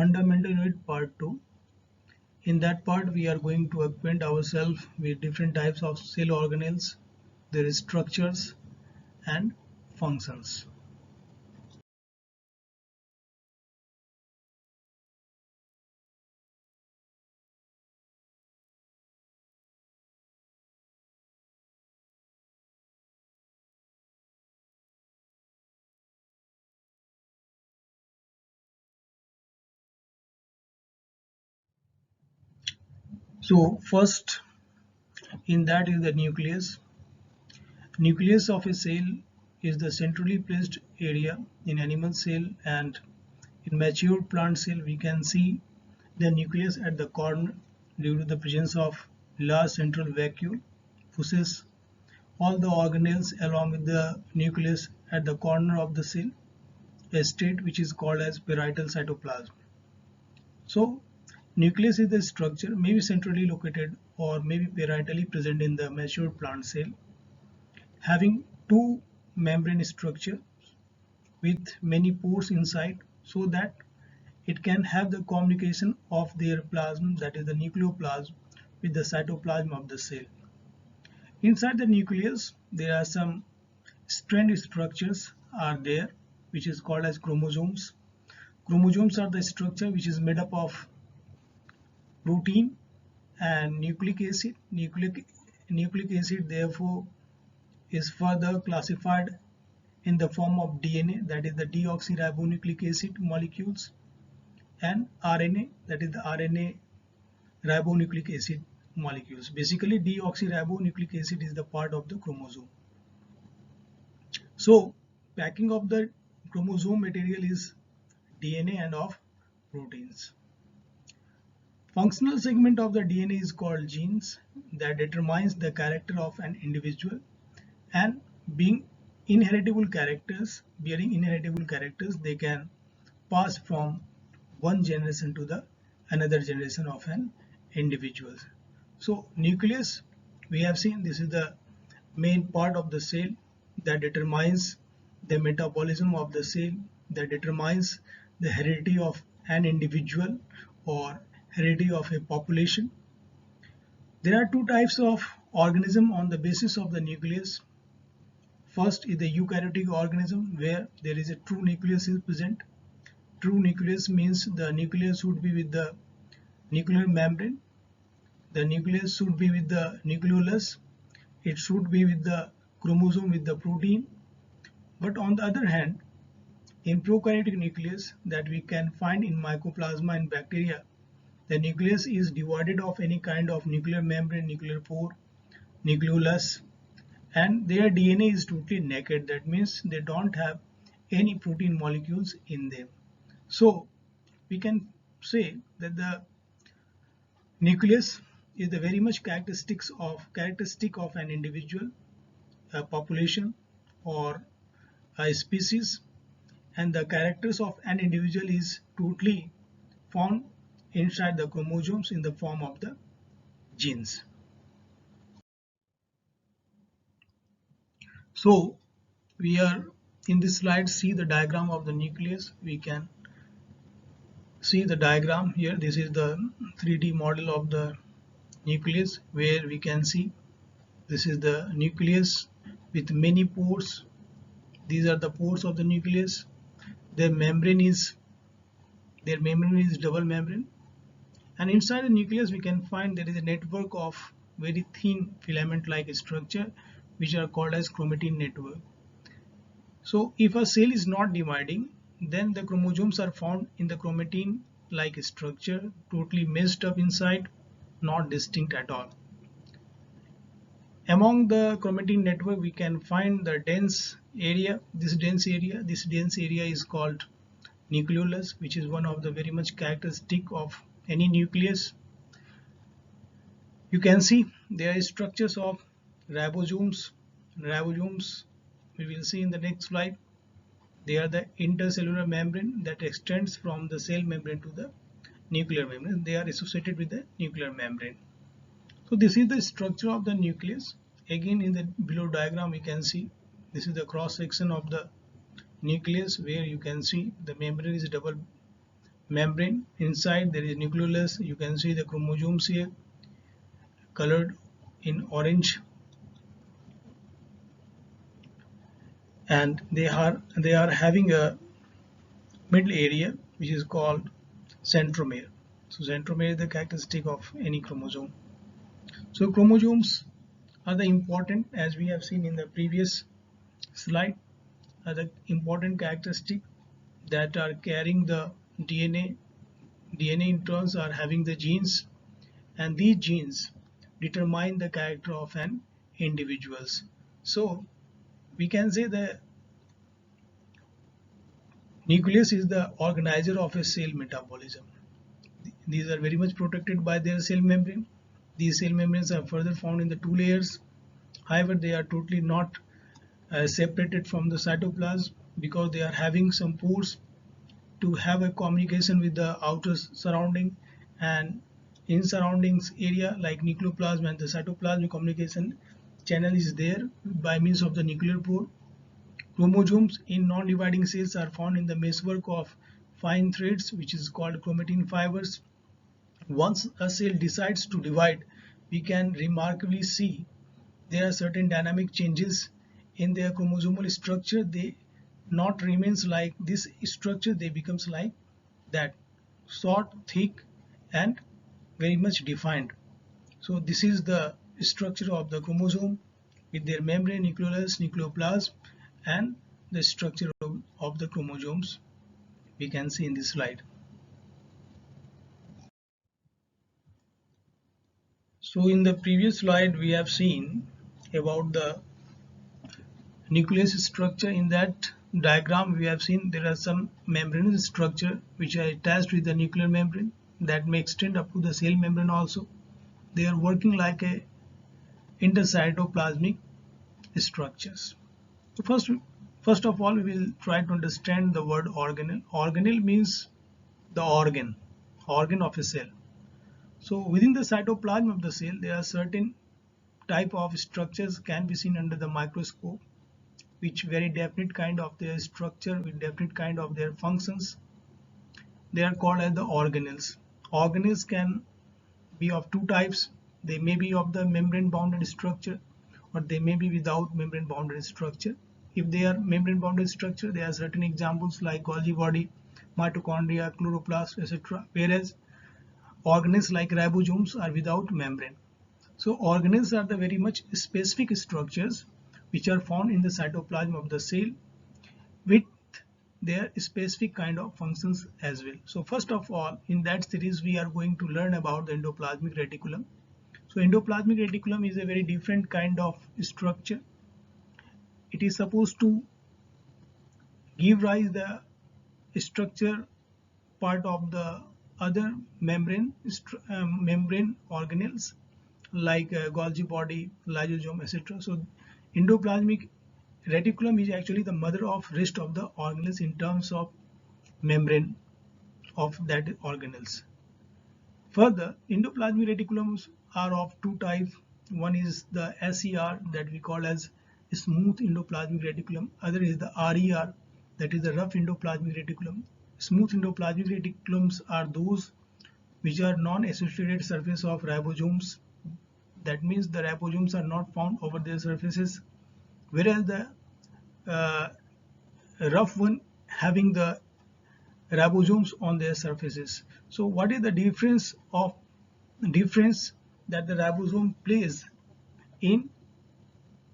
fundamental unit part 2. In that part we are going to acquaint ourselves with different types of cell organelles, their structures and functions. So first in that is the nucleus. Nucleus of a cell is the centrally placed area in animal cell, and in mature plant cell we can see the nucleus at the corner due to the presence of large central vacuole pushes all the organelles along with the nucleus at the corner of the cell, a state which is called as parietal cytoplasm. So nucleus is the structure maybe centrally located or maybe parietally present in the mature plant cell, having two membrane structure with many pores inside, so that it can have the communication of their plasm, that is the nucleoplasm, with the cytoplasm of the cell. Inside the nucleus there are some strand structures are there, which is called as chromosomes. Chromosomes are the structure which is made up of protein and nucleic acid. Nucleic acid therefore is further classified in the form of DNA, that is the deoxyribonucleic acid molecules, and RNA, that is the RNA ribonucleic acid molecules. Basically deoxyribonucleic acid is the part of the chromosome. So packing of the chromosome material is DNA and of proteins. Functional segment of the DNA is called genes, that determines the character of an individual, and being inheritable characters, bearing inheritable characters, they can pass from one generation to the another generation of an individual. So nucleus, we have seen, this is the main part of the cell that determines the metabolism of the cell, that determines the heredity of an individual or heredity of a population. There are two types of organism on the basis of the nucleus. First is the eukaryotic organism, where there is a true nucleus is present. True nucleus means the nucleus would be with the nuclear membrane, the nucleus should be with the nucleolus, it should be with the chromosome with the protein. But on the other hand, in prokaryotic nucleus that we can find in mycoplasma and bacteria, the nucleus is divided of any kind of nuclear membrane, nuclear pore, nucleolus, and their DNA is totally naked. That means they don't have any protein molecules in them. So we can say that the nucleus is the very much characteristic of an individual, a population, or a species, and the characters of an individual is totally found inside the chromosomes in the form of the genes. So we are in this slide see the diagram of the nucleus. We can see the diagram here. This is the 3D model of the nucleus, where we can see this is the nucleus with many pores. These are the pores of the nucleus. Their membrane is double membrane, and inside the nucleus we can find there is a network of very thin filament like structure which are called as chromatin network. So if a cell is not dividing, then the chromosomes are found in the chromatin like structure, totally messed up inside, not distinct at all. Among the chromatin network we can find the dense area. This dense area is called nucleolus, which is one of the very much characteristic of any nucleus. You can see there are structures of ribosomes. Ribosomes we will see in the next slide. They are the intercellular membrane that extends from the cell membrane to the nuclear membrane. They are associated with the nuclear membrane. So this is the structure of the nucleus. Again, in the below diagram we can see this is the cross section of the nucleus, where you can see the membrane is double membrane. Inside there is nucleolus. You can see the chromosomes here colored in orange, and they are having a middle area which is called centromere. So centromere is the characteristic of any chromosome. So chromosomes are the important, as we have seen in the previous slide, are the important characteristic that are carrying the DNA. DNA in turns are having the genes, and these genes determine the character of an individuals. So we can say the nucleus is the organizer of a cell metabolism. These are very much protected by their cell membrane. These cell membranes are further found in the two layers. However, they are totally not separated from the cytoplasm because they are having some pores to have a communication with the outer surrounding, and in surroundings area like nucleoplasm and the cytoplasm, communication channel is there by means of the nuclear pore. Chromosomes in non-dividing cells are found in the meshwork of fine threads, which is called chromatin fibers. Once a cell decides to divide, we can remarkably see there are certain dynamic changes in their chromosomal structure. They not remains like this structure, they becomes like that, short, thick, and very much defined. So this is the structure of the chromosome with their membrane, nucleolus, nucleoplasm, and the structure of the chromosomes we can see in this slide. So in the previous slide we have seen about the nucleus structure. In that diagram we have seen there are some membranous structure which are attached with the nuclear membrane that may extend up to the cell membrane also. They are working like a intercytoplasmic structures. So first of all we will try to understand the word organelle. Organelle means the organ of a cell. So within the cytoplasm of the cell there are certain type of structures can be seen under the microscope, which very definite kind of their structure with definite kind of their functions. They are called as the organelles. Organelles can be of two types. They may be of the membrane bounded structure, or they may be without membrane bounded structure. If they are membrane bounded structure, there are certain examples like Golgi body, mitochondria, chloroplast, etc. Whereas organelles like ribosomes are without membrane. So organelles are the very much specific structures which are found in the cytoplasm of the cell with their specific kind of functions as well. So first of all, in that series we are going to learn about the endoplasmic reticulum. So endoplasmic reticulum is a very different kind of structure. It is supposed to give rise the structure part of the other membrane organelles like Golgi body, lysosome, etc. So endoplasmic reticulum is actually the mother of rest of the organelles in terms of membrane of that organelles. Further, endoplasmic reticulums are of two types. One is the SER that we call as smooth endoplasmic reticulum. Other is the RER, that is the rough endoplasmic reticulum. Smooth endoplasmic reticulums are those which are non-associated surface of ribosomes. That means the ribosomes are not found over their surfaces, whereas the rough one having the ribosomes on their surfaces. So what is the difference that the ribosome plays in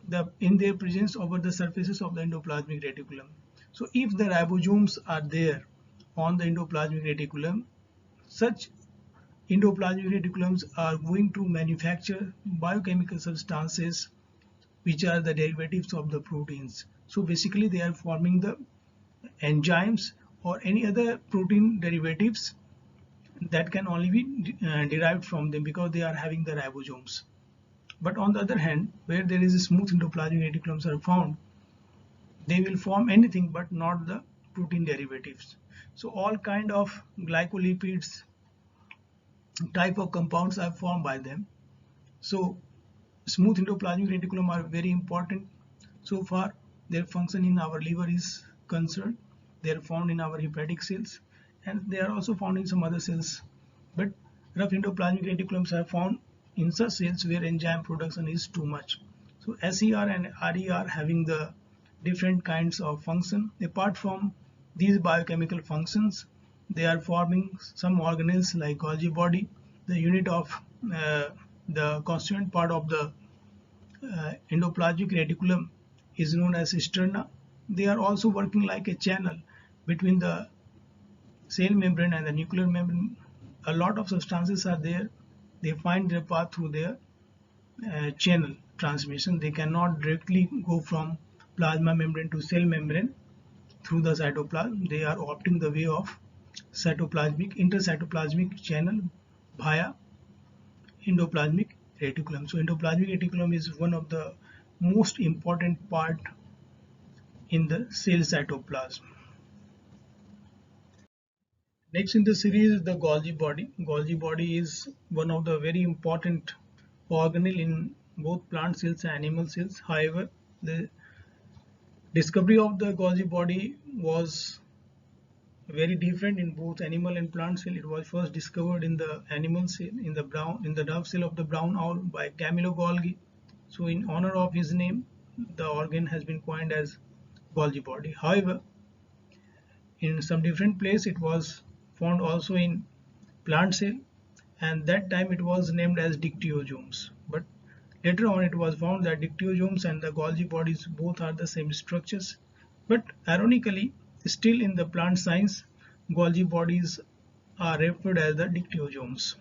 their presence over the surfaces of the endoplasmic reticulum? So if the ribosomes are there on the endoplasmic reticulum, such endoplasmic reticulums are going to manufacture biochemical substances which are the derivatives of the proteins. So basically they are forming the enzymes or any other protein derivatives that can only be derived from them because they are having the ribosomes. But on the other hand, where there is a smooth endoplasmic reticulums are found, they will form anything but not the protein derivatives. So all kind of glycolipids type of compounds are formed by them. So smooth endoplasmic reticulum are very important. So far their function in our liver is concerned. They are found in our hepatic cells, and they are also found in some other cells. But rough endoplasmic reticulums are found in such cells where enzyme production is too much. So SER and RER having the different kinds of function. Apart from these biochemical functions, they are forming some organelles like Golgi body. The unit of the constituent part of the endoplasmic reticulum is known as cisterna. They are also working like a channel between the cell membrane and the nuclear membrane. A lot of substances are there. They find their path through their channel transmission. They cannot directly go from plasma membrane to cell membrane through the cytoplasm. They are opting the way of intercytoplasmic channel via endoplasmic reticulum. So endoplasmic reticulum is one of the most important part in the cell cytoplasm. Next in the series is the Golgi body. Golgi body is one of the very important organelle in both plant cells and animal cells. However, the discovery of the Golgi body was very different in both animal and plant cell. It was first discovered in the animal cell, in the nerve cell of the brown owl by Camillo Golgi. So in honor of his name, the organ has been coined as Golgi body. However, in some different place it was found also in plant cell, and that time it was named as dictyosomes. But later on it was found that dictyosomes and the Golgi bodies both are the same structures. But ironically, still in the plant science, Golgi bodies are referred as the dictyosomes.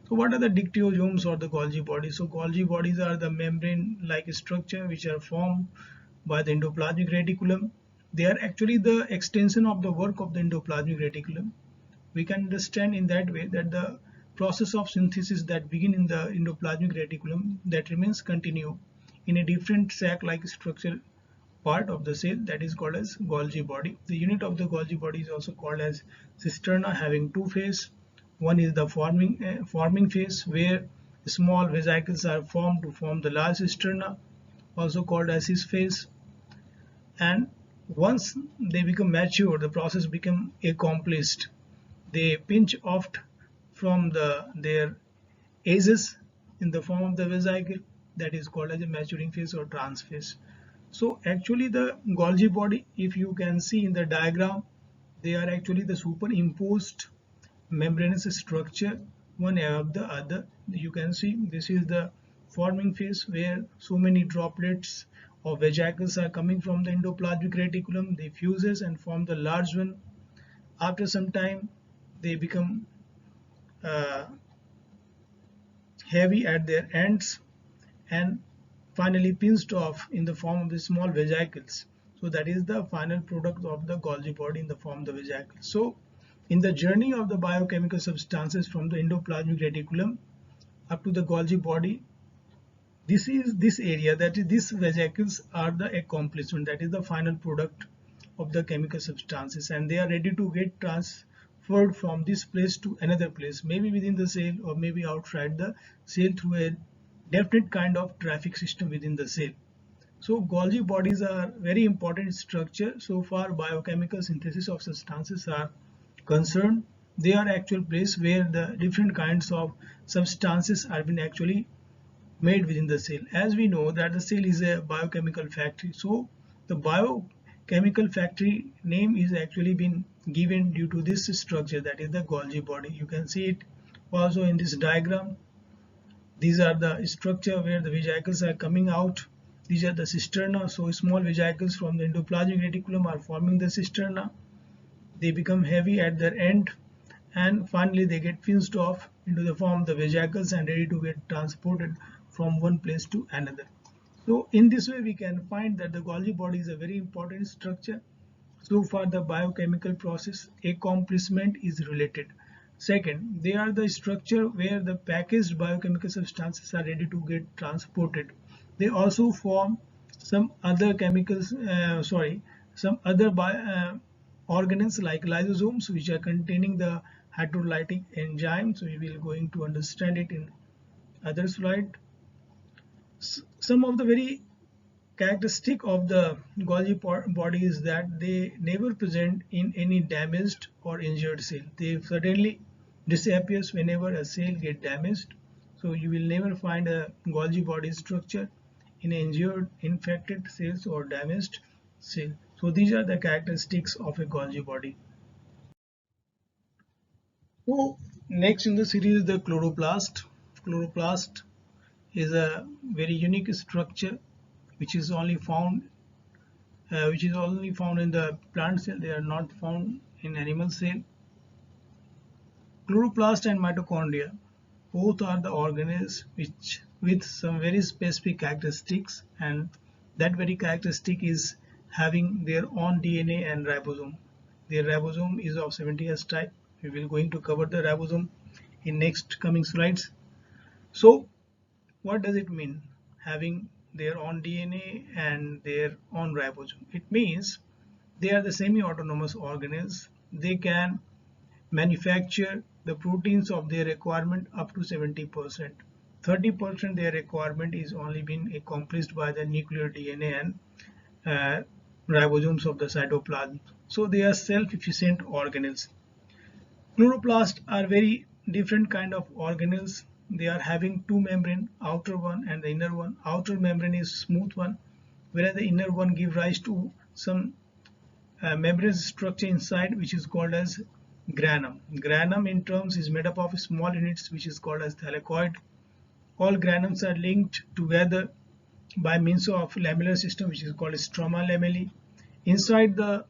So what are the dictyosomes or the Golgi bodies? So Golgi bodies are the membrane-like structure which are formed by the endoplasmic reticulum. They are actually the extension of the work of the endoplasmic reticulum. We can understand in that way that the process of synthesis that begin in the endoplasmic reticulum that remains continue in a different sac-like structure part of the cell, that is called as Golgi body. The unit of the Golgi body is also called as cisterna, having two phases. One is the forming phase, where small vesicles are formed to form the large cisterna, also called as Cis phase. And once they become mature, the process become accomplished. They pinch off from their edges in the form of the vesicle, that is called as a maturing phase or trans phase. So actually the Golgi body, if you can see in the diagram, they are actually the superimposed membranous structure one above the other. You can see this is the forming phase where so many droplets of vesicles are coming from the endoplasmic reticulum. They fuses and form the large one. After some time they become heavy at their ends and finally pinched off in the form of the small vesicles. So that is the final product of the Golgi body in the form of the vesicles. So in the journey of the biochemical substances from the endoplasmic reticulum up to the Golgi body, this area, that is these vesicles, are the accomplishment, that is the final product of the chemical substances, and they are ready to get transferred from this place to another place, maybe within the cell or maybe outside the cell through a definite kind of traffic system within the cell. So Golgi bodies are very important structure. So far biochemical synthesis of substances are concerned. They are actual place where the different kinds of substances are being actually made within the cell. As we know that the cell is a biochemical factory, so the biochemical factory name is actually been given due to this structure, that is the Golgi body. You can see it also in this diagram. These are the structure where the vesicles are coming out. These are the cisterna. So small vesicles from the endoplasmic reticulum are forming the cisterna. They become heavy at their end and finally they get pinched off into the form of the vesicles and ready to get transported from one place to another. So in this way we can find that the Golgi body is a very important structure. So far the biochemical process accomplishment is related. Second, they are the structure where the packaged biochemical substances are ready to get transported. They also form some other chemicals, some other organelles like lysosomes, which are containing the hydrolytic enzyme. So we will going to understand it in other slide. Some of the very characteristic of the Golgi body is that they never present in any damaged or injured cell. They suddenly disappears whenever a cell get damaged. So you will never find a Golgi body structure in injured, infected cells or damaged cell. So these are the characteristics of a Golgi body. So next in the series, the chloroplast. Chloroplast is a very unique structure which is only found in the plant cell. They are not found in animal cell. Chloroplast and mitochondria both are the organelles which with some very specific characteristics, and that very characteristic is having their own DNA and ribosome. Their ribosome is of 70S type. We will going to cover the ribosome in next coming slides. So what does it mean having their own DNA and their own ribosome? It means they are the semi-autonomous organelles. They can manufacture the proteins of their requirement up to 70%. 30% their requirement is only been accomplished by the nuclear DNA and uh, ribosomes of the cytoplasm. So they are self-efficient organelles. Chloroplasts are very different kind of organelles. They are having two membrane, outer one and the inner one. Outer membrane is smooth one, whereas the inner one give rise to some membrane structure inside, which is called as granum. Granum in terms is made up of small units which is called as thylakoid. All granums are linked together by means of lamellar system which is called stroma lamellae. Inside the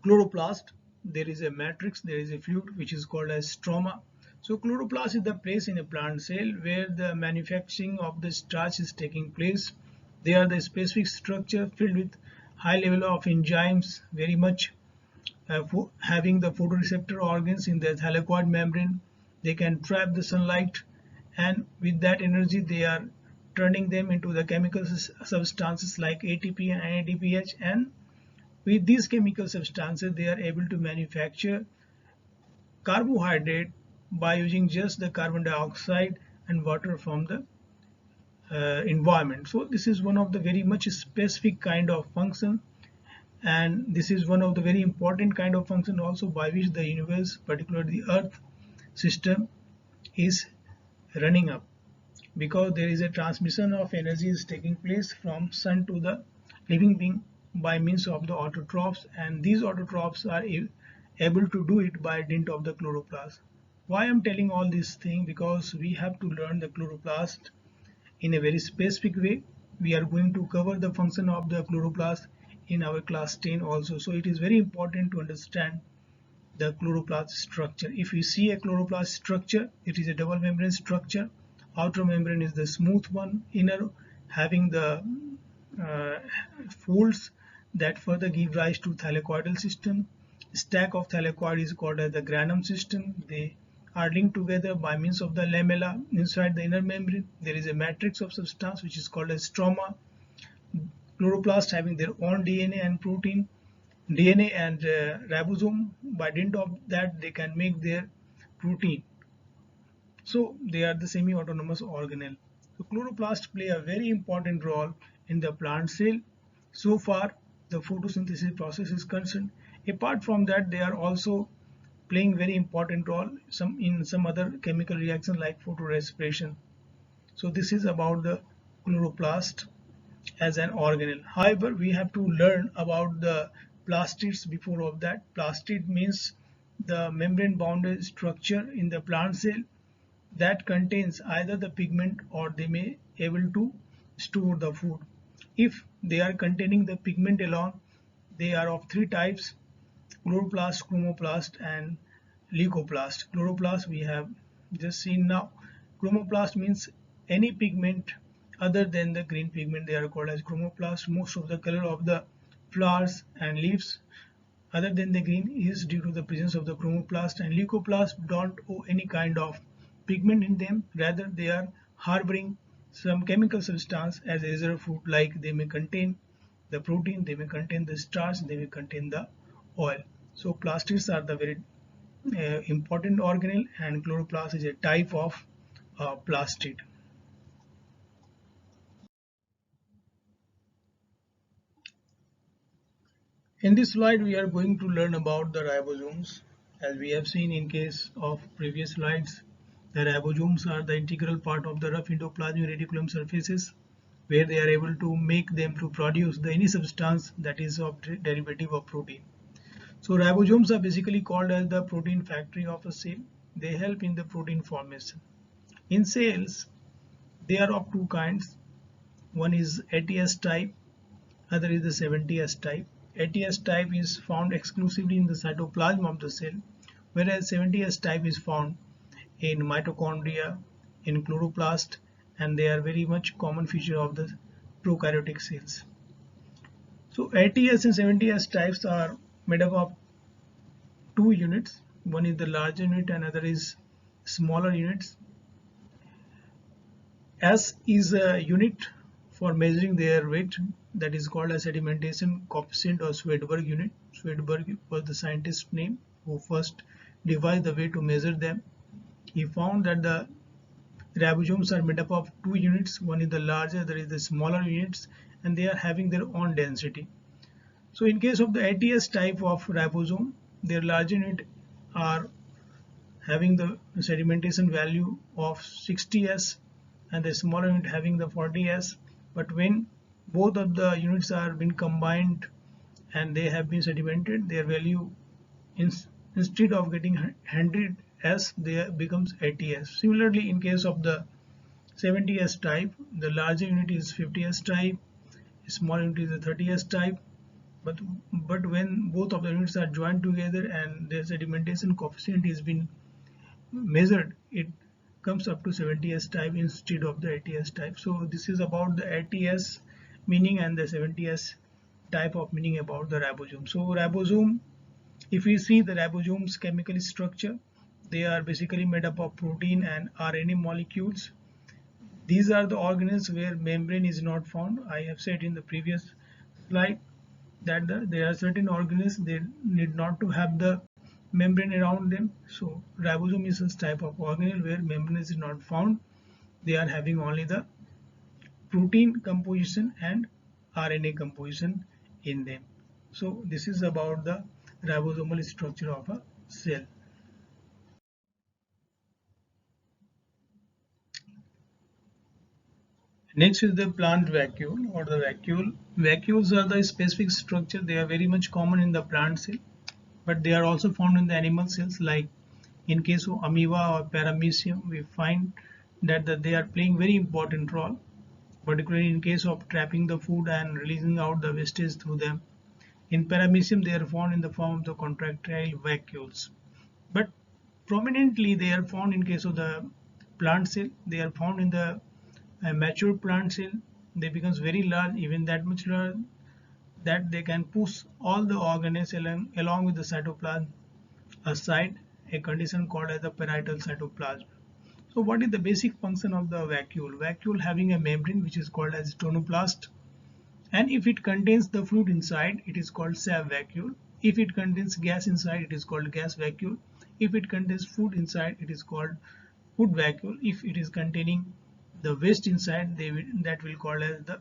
chloroplast there is a matrix, there is a fluid which is called as stroma. So chloroplast is the place in a plant cell where the manufacturing of the starch is taking place. They are the specific structure filled with high level of enzymes, very much having the photoreceptor organs in the thylakoid membrane. They can trap the sunlight, and with that energy they are turning them into the chemical substances like ATP and NADPH, and with these chemical substances they are able to manufacture carbohydrate by using just the carbon dioxide and water from the environment. So this is one of the very much specific kind of function, and this is one of the very important kind of function also by which the universe, particularly the earth system, is running up, because there is a transmission of energy is taking place from sun to the living being by means of the autotrophs, and these autotrophs are able to do it by dint of the chloroplast. Why I'm telling all this thing? Because we have to learn the chloroplast in a very specific way. We are going to cover the function of the chloroplast in our class 10 also. So it is very important to understand the chloroplast structure. If you see a chloroplast structure, it is a double membrane structure. Outer membrane is the smooth one, inner having the folds that further give rise to thylakoidal system. Stack of thylakoid is called as the granum system. They are linked together by means of the lamella. Inside the inner membrane there is a matrix of substance which is called as stroma. Chloroplasts having their own DNA and protein, DNA and ribosome. By dint of that they can make their protein. So they are the semi-autonomous organelle. So chloroplasts play a very important role in the plant cell so far the photosynthesis process is concerned. Apart from that, they are also playing very important role in some other chemical reaction like photorespiration. So this is about the chloroplast as an organelle. However, we have to learn about the plastids before of that. Plastid means the membrane bounded structure in the plant cell that contains either the pigment or they may able to store the food. If they are containing the pigment alone, they are of three types: chloroplast, chromoplast and leucoplast. Chloroplast we have just seen now. Chromoplast means any pigment other than the green pigment, they are called as chromoplast. Most of the color of the flowers and leaves other than the green is due to the presence of the chromoplast, and leucoplast don't owe any kind of pigment in them, rather they are harboring some chemical substance as a reserve food, like they may contain the protein, they may contain the starch, they may contain the oil. So plastids are the very important organelle, and chloroplast is a type of plastid. In this slide, we are going to learn about the ribosomes. As we have seen in case of previous slides, the ribosomes are the integral part of the rough endoplasmic reticulum surfaces, where they are able to make them to produce any substance that is of derivative of protein. So ribosomes are basically called as the protein factory of a cell. They help in the protein formation. In cells, they are of two kinds. One is ATS type, other is the 70S type. ATS type is found exclusively in the cytoplasm of the cell, whereas 70S type is found in mitochondria, in chloroplast, and they are very much common feature of the prokaryotic cells. So ATS and 70S types are made up of two units. One is the larger unit and other is smaller units. S is a unit for measuring their weight, that is called as sedimentation coefficient or Swedberg unit. Swedberg was the scientist's name who first devised the way to measure them. He found that the ribosomes are made up of two units. One is the larger, other is the smaller units, and they are having their own density. So in case of the ATS type of ribosome, their larger unit are having the sedimentation value of 60S and the smaller unit having the 40S. But when both of the units are been combined and they have been sedimented, their value instead of getting 100S, they becomes 80S. Similarly, in case of the 70S type, the larger unit is 50S type, small unit is the 30S type. But when both of the units are joined together and their sedimentation coefficient is been measured, it comes up to 70S type instead of the ATS type. So this is about the ATS meaning and the 70S type of meaning about the ribosome. So ribosome, if we see the ribosome's chemical structure, they are basically made up of protein and RNA molecules. These are the organelles where membrane is not found. I have said in the previous slide that there are certain organelles they need not to have the membrane around them. So ribosome is a type of organelle where membrane is not found. They are having only the protein composition and RNA composition in them. So this is about the ribosomal structure of a cell. Next is the plant vacuole or the vacuole. Vacuoles are the specific structure. They are very much common in the plant cell, but they are also found in the animal cells. Like in case of amoeba or paramecium, we find that they are playing very important role, particularly in case of trapping the food and releasing out the wastage through them. In paramecium, they are found in the form of the contractile vacuoles, but prominently they are found in case of the plant cell. They are found in the mature plant cell. They becomes very large, even that much large that they can push all the organelles along with the cytoplasm aside, a condition called as the parietal cytoplasm. So what is the basic function of the vacuole? Vacuole having a membrane which is called as tonoplast, and if it contains the fluid inside, it is called sap vacuole. If it contains gas inside, it is called gas vacuole. If it contains food inside, it is called food vacuole. If it is containing the waste inside, that will call as the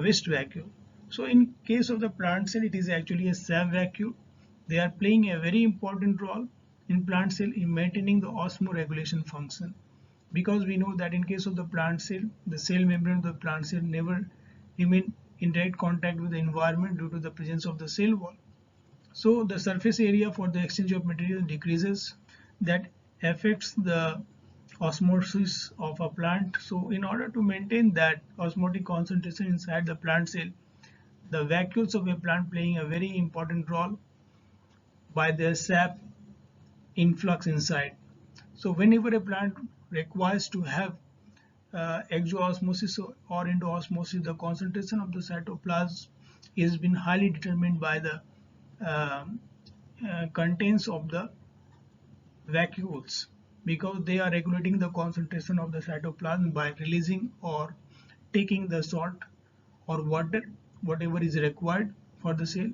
waste vacuole. So in case of the plant cell, it is actually a sap vacuole. They are playing a very important role in plant cell in maintaining the osmoregulation function, because we know that in case of the plant cell, the cell membrane of the plant cell never remain in direct contact with the environment due to the presence of the cell wall. So the surface area for the exchange of material decreases. That affects the osmosis of a plant. So in order to maintain that osmotic concentration inside the plant cell, the vacuoles of a plant playing a very important role by their sap influx inside. So whenever a plant requires to have exoosmosis or endoosmosis, the concentration of the cytoplasm is been highly determined by the contents of the vacuoles, because they are regulating the concentration of the cytoplasm by releasing or taking the salt or water, whatever is required for the cell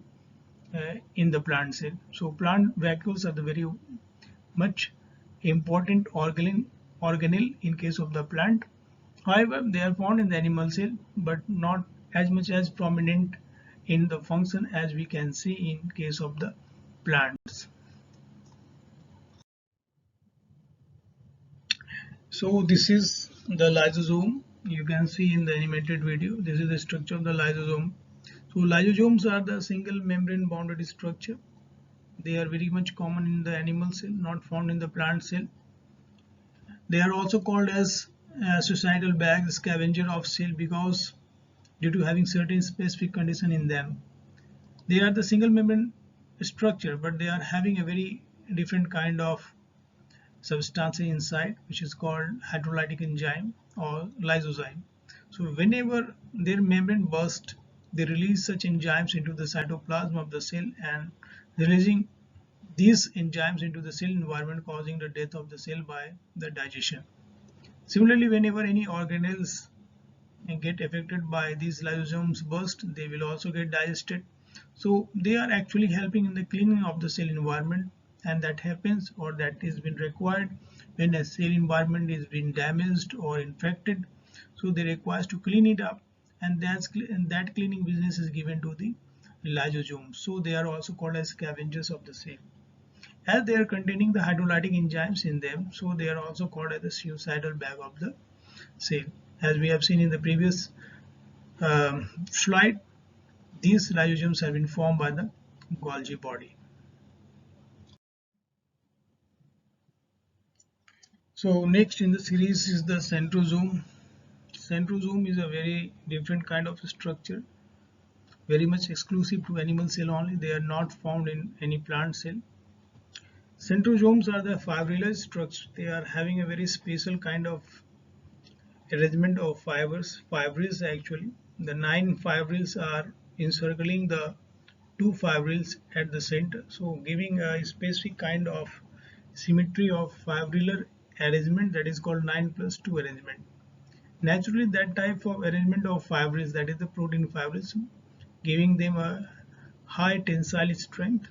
in the plant cell. So plant vacuoles are the very much important organelle in case of the plant. However, they are found in the animal cell, but not as much as prominent in the function as we can see in case of the plants. So this is the lysosome. You can see in the animated video, this is the structure of the lysosome. So lysosomes are the single membrane bounded structure. They are very much common in the animal cell, not found in the plant cell. They are also called as suicidal bag, scavenger of cell, because due to having certain specific condition in them. They are the single membrane structure, but they are having a very different kind of substance inside, which is called hydrolytic enzyme or lysozyme. So whenever their membrane bursts, they release such enzymes into the cytoplasm of the cell, and releasing these enzymes into the cell environment, causing the death of the cell by the digestion. Similarly, whenever any organelles get affected by these lysosomes burst, they will also get digested. So they are actually helping in the cleaning of the cell environment, and that happens, or that is been required when a cell environment is being damaged or infected. So they require to clean it up, and that cleaning business is given to the lysosomes. So they are also called as scavengers of the cell, as they are containing the hydrolytic enzymes in them. So they are also called as the suicidal bag of the cell. As we have seen in the previous slide, these lysosomes have been formed by the Golgi body. So next in the series is the centrosome. Centrosome is a very different kind of structure, very much exclusive to animal cell only. They are not found in any plant cell. Centrosomes are the fibrillary structure. They are having a very special kind of arrangement of fibrils actually. The 9 fibrils are encircling the 2 fibrils at the center, so giving a specific kind of symmetry of fibrillar arrangement, that is called 9+2 arrangement. Naturally, that type of arrangement of fibrils, that is the protein fibrils, giving them a high tensile strength.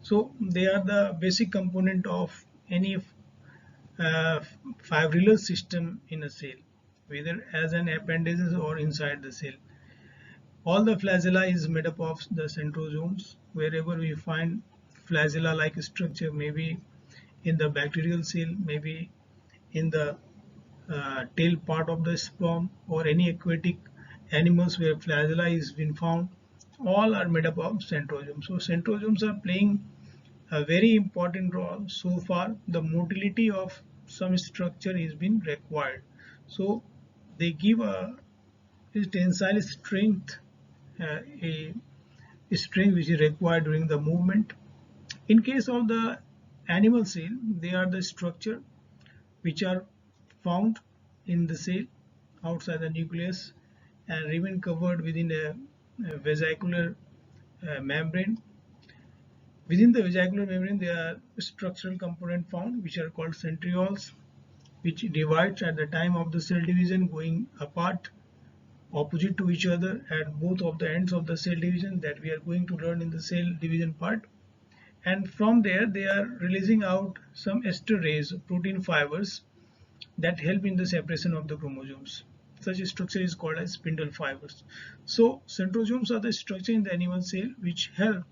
So they are the basic component of any fibrillar system in a cell, whether as an appendages or inside the cell. All the flagella is made up of the centrosomes. Wherever we find flagella like structure, maybe in the bacterial cell, maybe in the tail part of the sperm, or any aquatic animals where flagella is been found, all are made up of centrosomes. So centrosomes are playing a very important role. So far the motility of some structure is been required, so they give a tensile strength, a strength which is required during the movement. In case of the animal cell, they are the structure which are found in the cell outside the nucleus and remain covered within a vesicular membrane. Within the vesicular membrane, there are structural components found which are called centrioles, which divides at the time of the cell division, going apart opposite to each other at both of the ends of the cell division, that we are going to learn in the cell division part. And from there they are releasing out some ester rays, protein fibers, that help in the separation of the chromosomes. Such a structure is called as spindle fibers. So centrosomes are the structure in the animal cell which help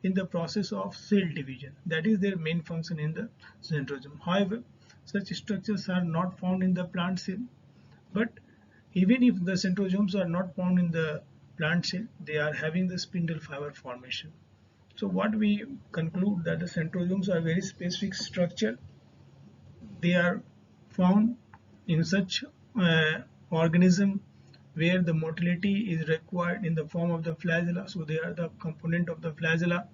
in the process of cell division. That is their main function in the centrosome. However, such structures are not found in the plant cell, but even if the centrosomes are not found in the plant cell, they are having the spindle fiber formation. So what we conclude that the centrosomes are very specific structure. They are found in such organism where the motility is required in the form of the flagella. So they are the component of the flagella.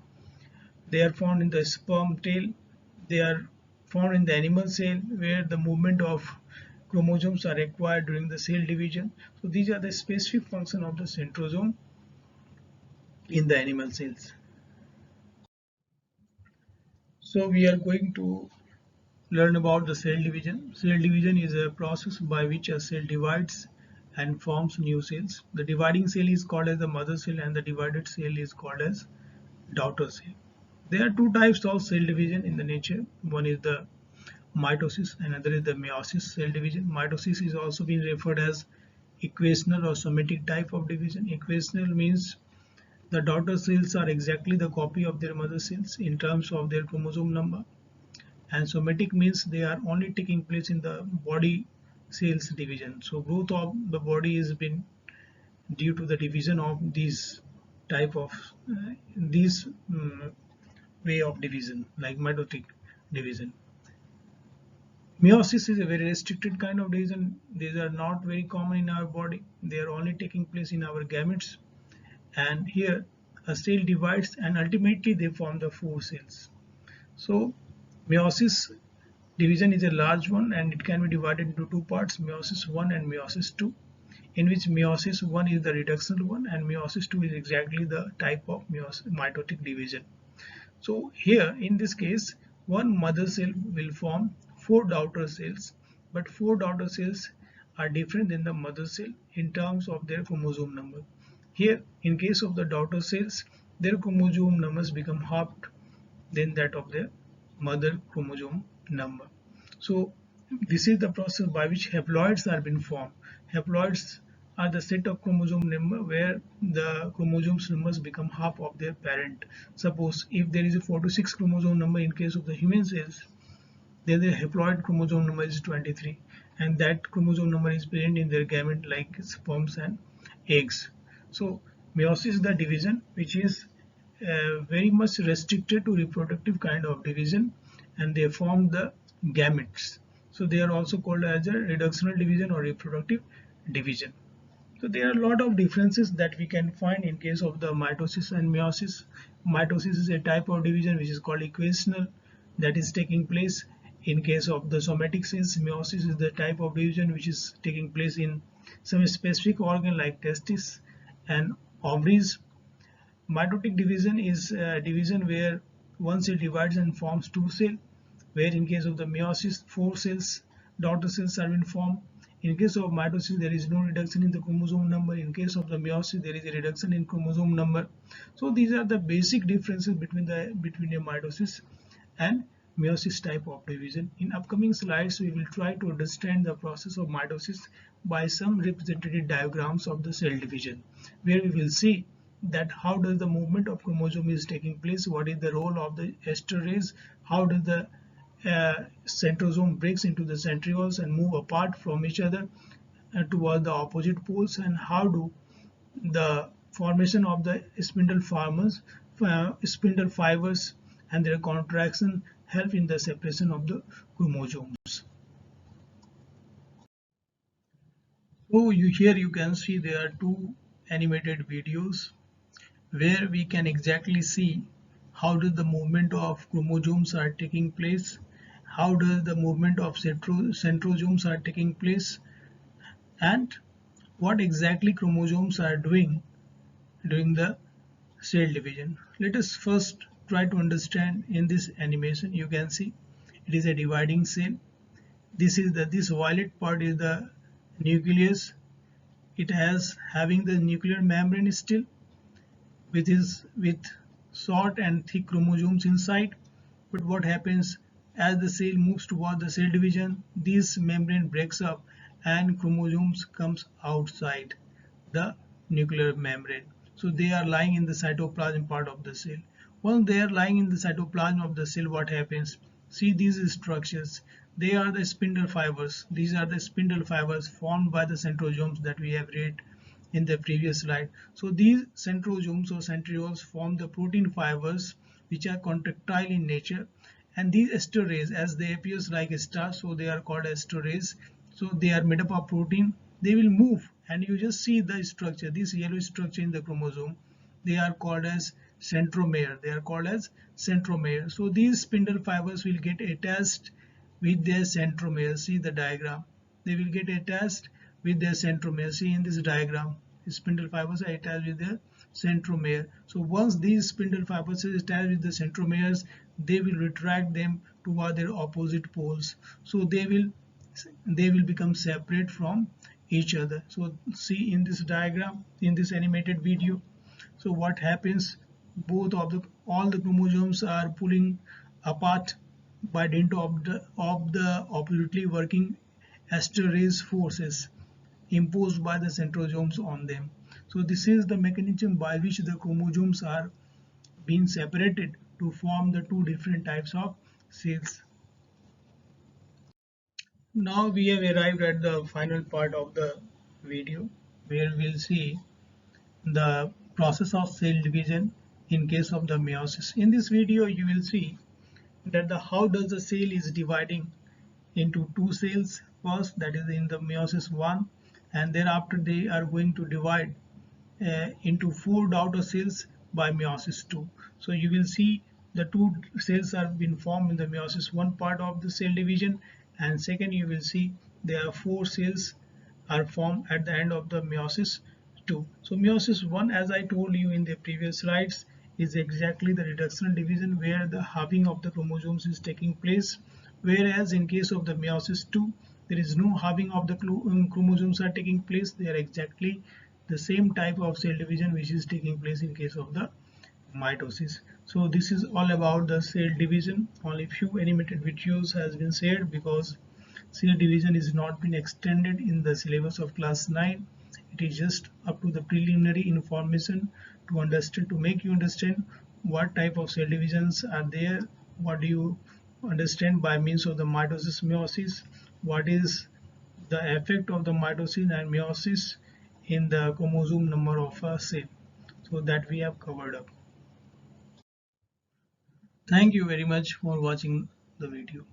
They are found in the sperm tail. They are found in the animal cell where the movement of chromosomes are required during the cell division. So these are the specific function of the centrosome in the animal cells. So we are going to learn about the cell division. Cell division is a process by which a cell divides and forms new cells. The dividing cell is called as the mother cell, and the divided cell is called as daughter cell. There are two types of cell division in the nature. One is the mitosis, and another is the meiosis cell division. Mitosis is also being referred as equational or somatic type of division. Equational means The daughter cells are exactly the copy of their mother cells in terms of their chromosome number, and somatic means they are only taking place in the body cells division. So growth of the body has been due to the division of these type of these way of division, like mitotic division. Meiosis is a very restricted kind of division. These are not very common in our body. They are only taking place in our gametes. And here a cell divides and ultimately they form the four cells. So meiosis division is a large one and it can be divided into two parts, meiosis 1 and meiosis 2, in which meiosis 1 is the reductional one and meiosis 2 is exactly the type of mitotic division. So here in this case, one mother cell will form four daughter cells, but four daughter cells are different than the mother cell in terms of their chromosome number. Here, in case of the daughter cells, their chromosome numbers become halved than that of their mother chromosome number. So this is the process by which haploids are being formed. Haploids are the set of chromosome number where the chromosomes numbers become half of their parent. Suppose if there is a 4 to 6 chromosome number in case of the human cells, then the haploid chromosome number is 23, and that chromosome number is present in their gamete like sperms and eggs. So meiosis is the division which is very much restricted to reproductive kind of division, and they form the gametes. So they are also called as a reductional division or reproductive division. So there are a lot of differences that we can find in case of the mitosis and meiosis. Mitosis is a type of division which is called equational, that is taking place in case of the somatic cells. Meiosis is the type of division which is taking place in some specific organ like testis and ovaries. Mitotic division is a division where one cell divides and forms two cells, where in case of the meiosis, four cells, daughter cells are being formed. In case of mitosis, there is no reduction in the chromosome number. In case of the meiosis, there is a reduction in chromosome number. So these are the basic differences between a mitosis and meiosis type of division. In upcoming slides, we will try to understand the process of mitosis by some representative diagrams of the cell division, where we will see that how does the movement of chromosome is taking place, what is the role of the esterase, how does the centrosome breaks into the centrioles and move apart from each other toward the opposite poles, and how do the formation of the spindle fibers and their contraction help in the separation of the chromosomes. So here you can see there are two animated videos where we can exactly see how does the movement of chromosomes are taking place, how does the movement of centrosomes are taking place, and what exactly chromosomes are doing during the cell division. Let us first try to understand in this animation. You can see it is a dividing cell. This violet part is the nucleus. It has having the nuclear membrane still with short and thick chromosomes inside. But what happens as the cell moves toward the cell division, this membrane breaks up and chromosomes comes outside the nuclear membrane. So they are lying in the cytoplasm part of the cell. Once they are lying in the cytoplasm of the cell, what happens? See these structures. They are the spindle fibers. These are the spindle fibers formed by the centrosomes that we have read in the previous slide. So these centrosomes or centrioles form the protein fibers which are contractile in nature, and these esterase, as they appears like a star, so they are called esterase. So they are made up of protein. They will move, and you just see the structure, this yellow structure in the chromosome. They are called as centromere. They are called as centromere. So these spindle fibers will get attached with their centromere. See the diagram. They will get attached with their centromere. See in this diagram, spindle fibers are attached with their centromere. So once these spindle fibers are attached with the centromeres, they will retract them toward their opposite poles. So they will become separate from each other. So see in this diagram, in this animated video. So what happens? All the chromosomes are pulling apart by dint of the oppositely working esterase forces imposed by the centrosomes on them. So this is the mechanism by which the chromosomes are being separated to form the two different types of cells. Now we have arrived at the final part of the video where we'll see the process of cell division in case of the meiosis. In this video you will see that the how does the cell is dividing into two cells first, that is in the meiosis 1, and thereafter they are going to divide into four daughter cells by meiosis 2. So you will see the two cells are being formed in the meiosis 1 part of the cell division, and second you will see there are four cells are formed at the end of the meiosis 2. So meiosis 1, as I told you in the previous slides, is exactly the reductional division where the halving of the chromosomes is taking place, whereas in case of the meiosis 2 there is no halving of the chromosomes are taking place. They are exactly the same type of cell division which is taking place in case of the mitosis. So this is all about the cell division. Only few animated videos has been shared because cell division is not been extended in the syllabus of class 9. It is just up to the preliminary information to understand, to make you understand what type of cell divisions are there, what do you understand by means of the mitosis meiosis, what is the effect of the mitosis and meiosis in the chromosome number of a cell. So that we have covered up. Thank you very much for watching the video.